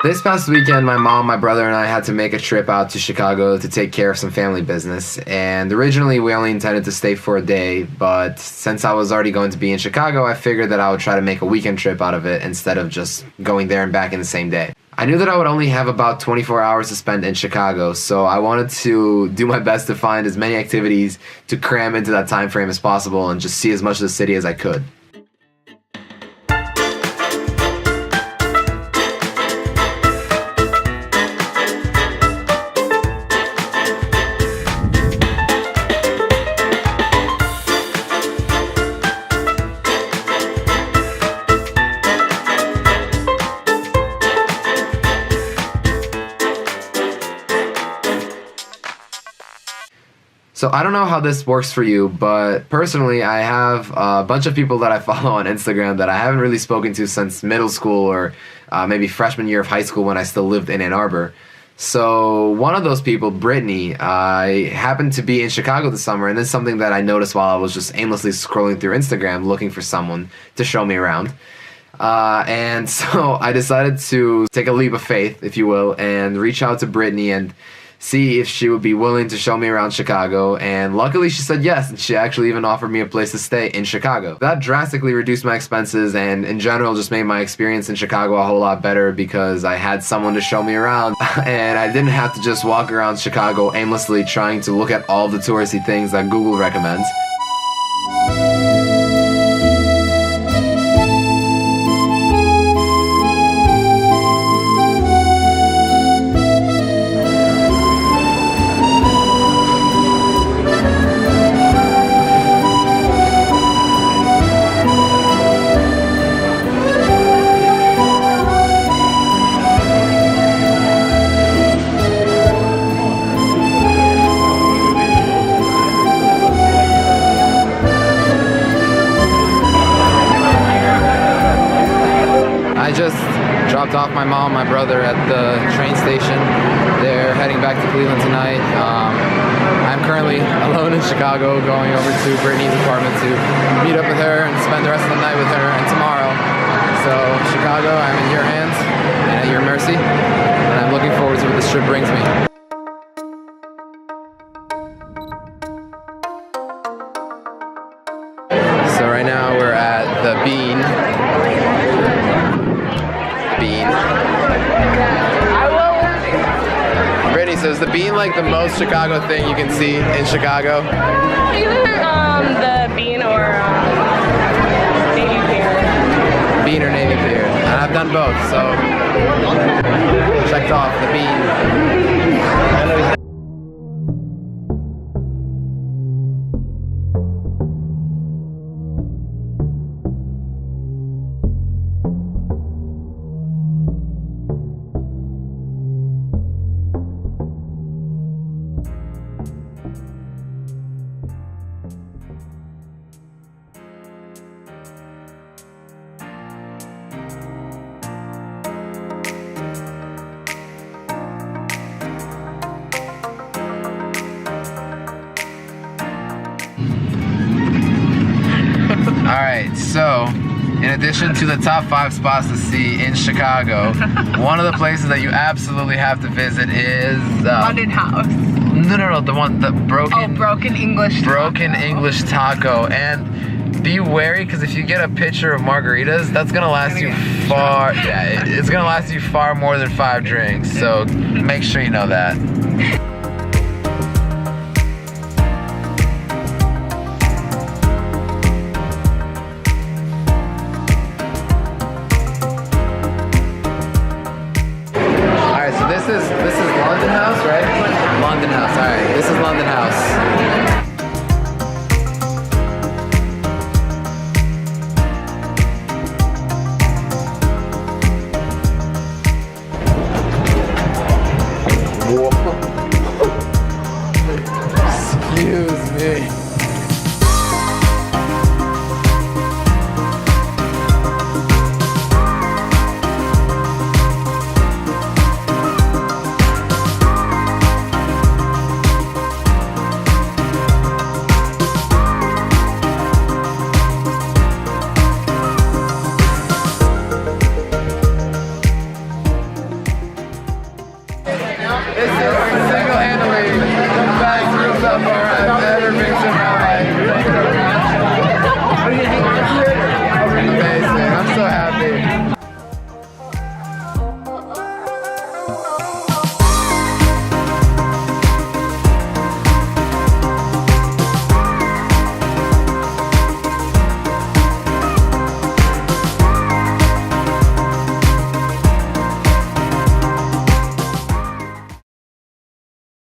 This past weekend, my mom, my brother, and I had to make a trip out to Chicago to take care of some family business. And originally, we only intended to stay for a day, but since I was already going to be in Chicago, I figured that I would try to make a weekend trip out of it instead of just going there and back in the same day. I knew that I would only have about 24 hours to spend in Chicago, so I wanted to do my best to find as many activities to cram into that time frame as possible and just see as much of the city as I could. So I don't know how this works for you, but personally I have a bunch of people that I follow on Instagram that I haven't really spoken to since middle school or maybe freshman year of high school when I still lived in Ann Arbor. So one of those people, Brittany, I happened to be in Chicago this summer, and it's something that I noticed while I was just aimlessly scrolling through Instagram looking for someone to show me around. And so I decided to take a leap of faith, if you will, and reach out to Brittany and see if she would be willing to show me around Chicago, and luckily she said yes, and she actually even offered me a place to stay in Chicago. That drastically reduced my expenses and in general just made my experience in Chicago a whole lot better because I had someone to show me around and I didn't have to just walk around Chicago aimlessly trying to look at all the touristy things that Google recommends. I just dropped off my mom and my brother at the train station. They're heading back to Cleveland tonight. I'm currently alone in Chicago, going over to Brittany's apartment to meet up with her and spend the rest of the night with her and tomorrow. So Chicago, I'm in your hands and at your mercy, and I'm looking forward to what this trip brings me. So right now we're at the Bean. Brittany, so is the Bean like the most Chicago thing you can see in Chicago? Either the Bean or Navy Pier. Bean or Navy Pier. And I've done both, so checked off the Bean. Alright, so in addition to the top 5 spots to see in Chicago, one of the places that you absolutely have to visit is London House. No, the Broken English Taco. Broken English Taco. And be wary, because if you get a pitcher of margaritas, that's gonna last you far. Yeah, it's gonna last you far more than 5 drinks. So make sure you know that. This is London House, right? London House, alright. This is London House.